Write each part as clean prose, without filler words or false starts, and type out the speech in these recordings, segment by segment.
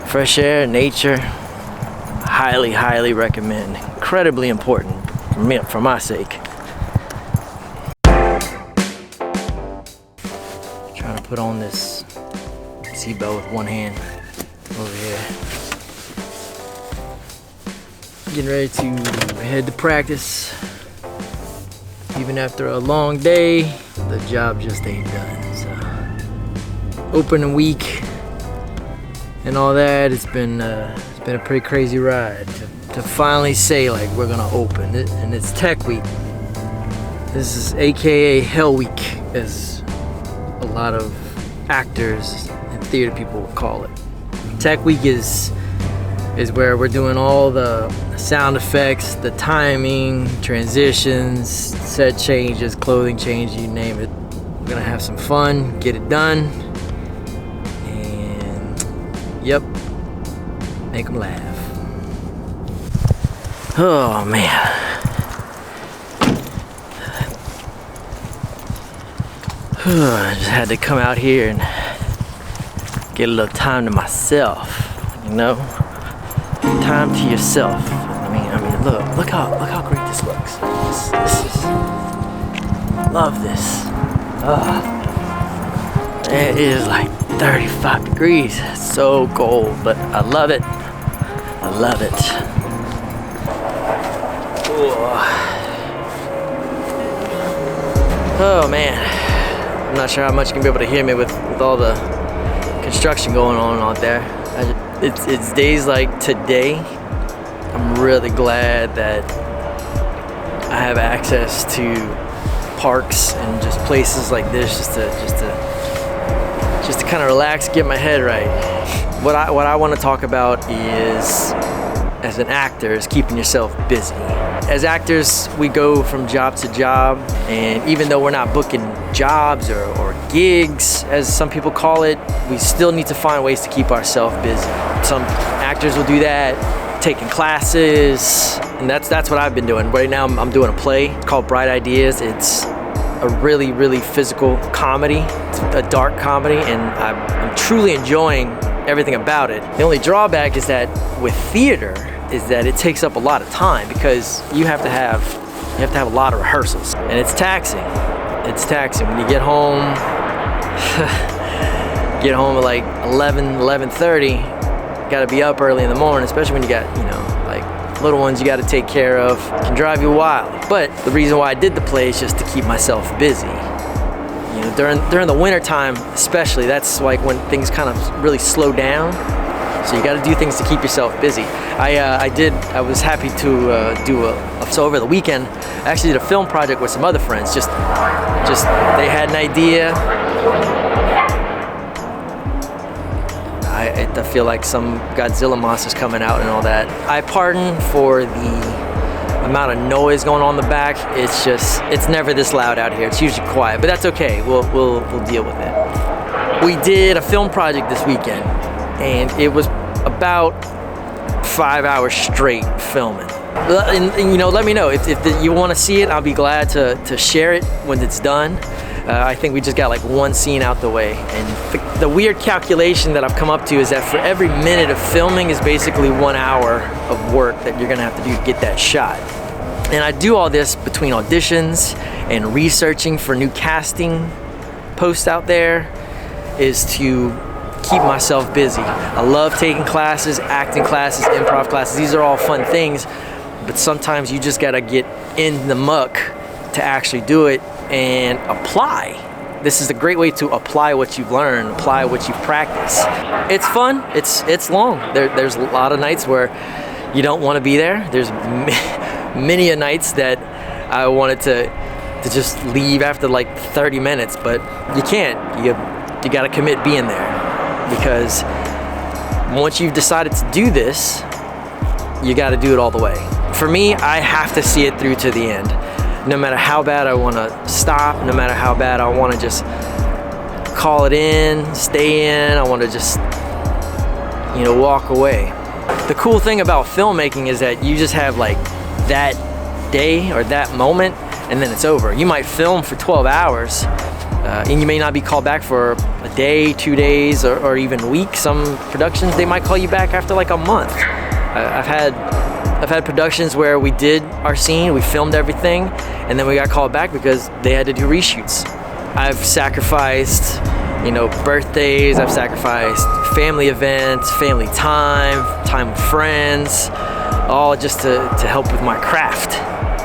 Fresh air, nature, highly, highly recommend. Incredibly important for me, for my sake. Trying to put on this seatbelt with one hand over here. Getting ready to head to practice. Even after a long day, the job just ain't done. So, opening week and all that, it's been a pretty crazy ride to finally say like we're gonna open it, and it's Tech Week. This is AKA Hell Week, as a lot of actors and theater people would call it. Tech Week is where we're doing all the sound effects, the timing, transitions, set changes, clothing change, you name it. We're gonna have some fun, get it done, and yep, make them laugh. Oh man. I just had to come out here and get a little time to myself, you know? Time to yourself. I mean, look how great this looks. This is, love this. It is like 35 degrees. It's so cold, but I love it. I love it. Oh man, I'm not sure how much you can be able to hear me with all the construction going on out there. It's days like today. I'm really glad that I have access to parks and just places like this, just to kind of relax, get my head right. What I want to talk about is, as an actor, is keeping yourself busy. As actors, we go from job to job, and even though we're not booking jobs or gigs, as some people call it, we still need to find ways to keep ourselves busy. Some actors will do that, taking classes, and that's what I've been doing. Right now I'm doing a play called Bright Ideas. It's a really, really physical comedy. It's a dark comedy, and I'm truly enjoying everything about it. The only drawback is that with theater is that it takes up a lot of time, because you have to have a lot of rehearsals, and it's taxing. It's taxing when you get home. Get home at like 11:30. Got to be up early in the morning, especially when you got, you know, like little ones you got to take care of. It can drive you wild. But the reason why I did the play is just to keep myself busy. You know, during the winter time especially, that's like when things kind of really slow down. So you got to do things to keep yourself busy. I was happy to so over the weekend, I actually did a film project with some other friends. Just they had an idea. I feel like some Godzilla monster's coming out and all that. I pardon for the amount of noise going on in the back. It's never this loud out here. It's usually quiet, but that's okay. We'll deal with it. We did a film project this weekend, and it was about 5 hours straight filming. And you know, let me know if you want to see it. I'll be glad to share it when it's done. I think we just got like one scene out the way, and the weird calculation that I've come up to is that for every minute of filming is basically 1 hour of work that you're gonna have to do to get that shot. And I do all this between auditions and researching for new casting posts out there, is to keep myself busy. I love taking classes, acting classes, improv classes. These are all fun things, but sometimes you just gotta get in the muck to actually do it and apply. This is a great way to apply what you've learned, apply what you've practiced. It's fun, it's long. There's a lot of nights where you don't want to be there. There's many a nights that I wanted to just leave after like 30 minutes, but you can't. You got to commit being there, because once you've decided to do this, you got to do it all the way. For me, I have to see it through to the end. No matter how bad I want to stop, no matter how bad I want to just call it in, stay in, I want to just, you know, walk away. The cool thing about filmmaking is that you just have like that day or that moment, and then it's over. You might film for 12 hours, And you may not be called back for a day, 2 days, or even a week. Some productions, they might call you back after like a month. I've had productions where we did our scene, we filmed everything, and then we got called back because they had to do reshoots. I've sacrificed, birthdays, I've sacrificed family events, family time with friends, all just to help with my craft,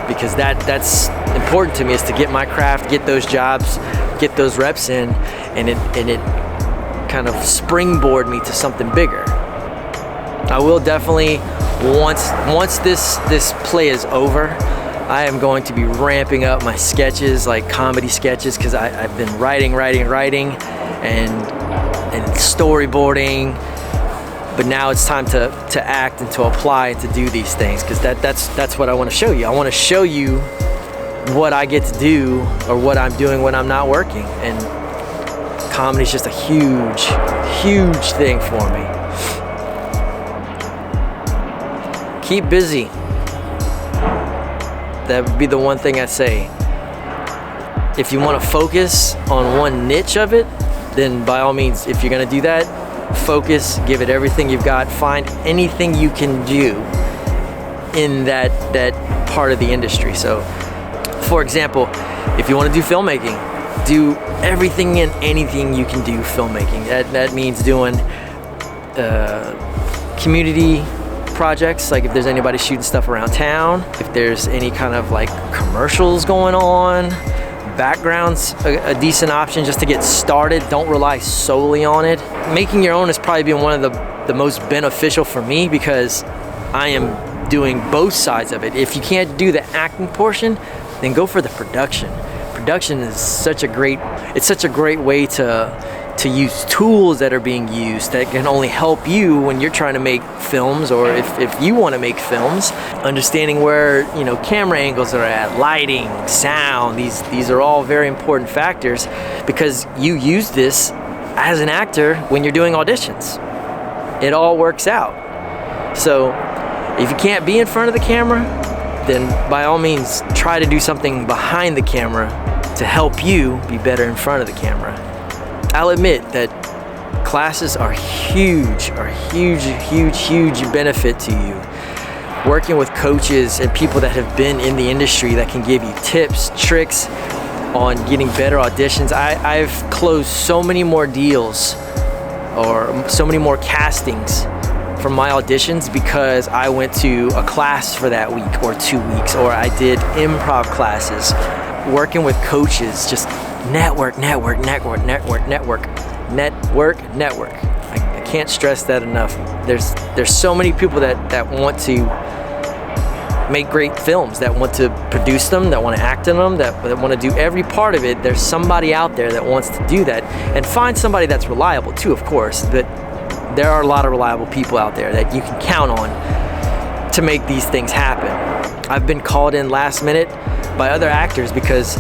because that's important to me, is to get my craft, get those jobs, get those reps in, and it kind of springboard me to something bigger. I will definitely, once this play is over, I am going to be ramping up my sketches, like comedy sketches, because I've been writing and storyboarding, but now it's time to act and to apply and to do these things, because that's what I want to show you. I want to show you what I get to do, or what I'm doing when I'm not working, and comedy's just a huge thing for me. Keep busy. That would be the one thing I say. If you want to focus on one niche of it, then by all means, if you're going to do that, focus, give it everything you've got, find anything you can do in that part of the industry. So, for example, if you want to do filmmaking, do everything and anything you can do filmmaking. That means doing community projects, like if there's anybody shooting stuff around town, if there's any kind of like commercials going on, background's a decent option just to get started. Don't rely solely on it. Making your own has probably been one of the most beneficial for me, because I am doing both sides of it. If you can't do the acting portion, then go for the production. Production is such a great way to use tools that are being used that can only help you when you're trying to make films, or if you want to make films. Understanding where camera angles are at, lighting, sound, these are all very important factors, because you use this as an actor when you're doing auditions. It all works out. So if you can't be in front of the camera, then by all means try to do something behind the camera to help you be better in front of the camera. I'll admit that classes are huge benefit to you. Working with coaches and people that have been in the industry that can give you tips, tricks on getting better auditions. I've closed so many more deals, or so many more castings from my auditions, because I went to a class for that week or 2 weeks, or I did improv classes. Working with coaches, just network. I can't stress that enough. There's so many people that want to make great films, that want to produce them, that want to act in them, that want to do every part of it. There's somebody out there that wants to do that, and find somebody that's reliable too, of course. But there are a lot of reliable people out there that you can count on to make these things happen. I've been called in last minute by other actors because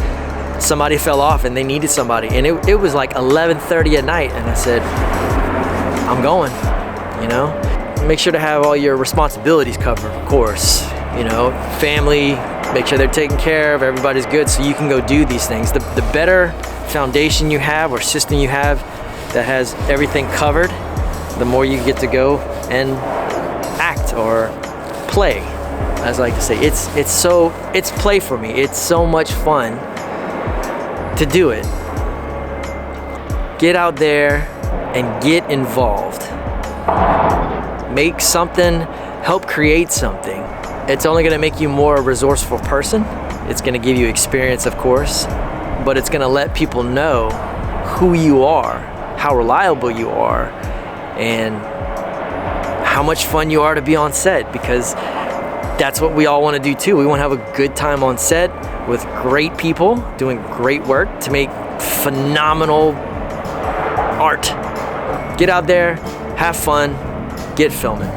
somebody fell off and they needed somebody, and it was like 11:30 at night, and I said, I'm going. Make sure to have all your responsibilities covered, of course. Family, make sure they're taken care of, everybody's good, so you can go do these things. The better foundation you have, or system you have that has everything covered, the more you get to go and act or play, as I like to say. It's play for me. It's so much fun to do it. Get out there and get involved. Make something, help create something. It's only gonna make you more a resourceful person. It's gonna give you experience, of course, but it's gonna let people know who you are, how reliable you are, and how much fun you are to be on set, because that's what we all want to do too. We want to have a good time on set with great people doing great work to make phenomenal art. Get out there, have fun, get filming.